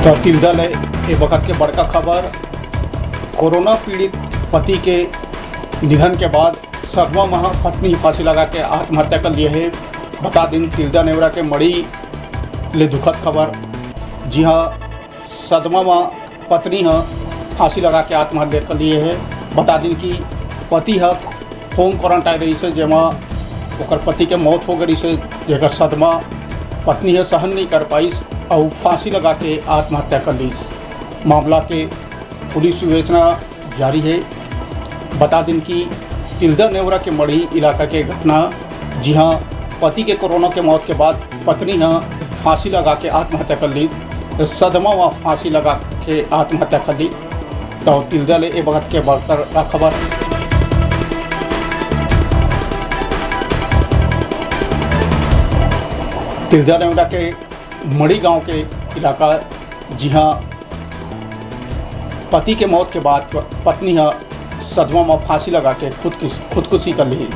तो तिल्दा ले ए वक्त के बड़का खबर। कोरोना पीड़ित पति के निधन के बाद सदमा में पत्नी फांसी लगा के आत्महत्या कर लिए है। बता दिन तिल्दा नेवरा के मड़ी ले दुखद खबर। जी हाँ, सदमा में पत्नी फांसी लगा के आत्महत्या कर लिए है। बता दिन कि पति होम क्वारंटाइन रही से जेमा ओकर पति के मौत हो गई से जेकर सदमा पत्नी सहन नहीं कर पाई और फांसी लगा के आत्महत्या कर ली। मामला के पुलिस विवेचना जारी है। बता दिन कि तिल्दा नेवरा के मड़ी इलाका के घटना। जी हाँ, पति के कोरोना के मौत के बाद पत्नी फांसी लगा के आत्महत्या कर ली। सदमा व फांसी लगा के आत्महत्या कर ली। तो तिल्दा ले ए वक्त के बड़का खबर। तिल्दा नेवरा के मड़ी गांव के इलाका। जी हाँ, पति के मौत के बाद पत्नी सदमा में फांसी लगा के खुदकुशी कर ली।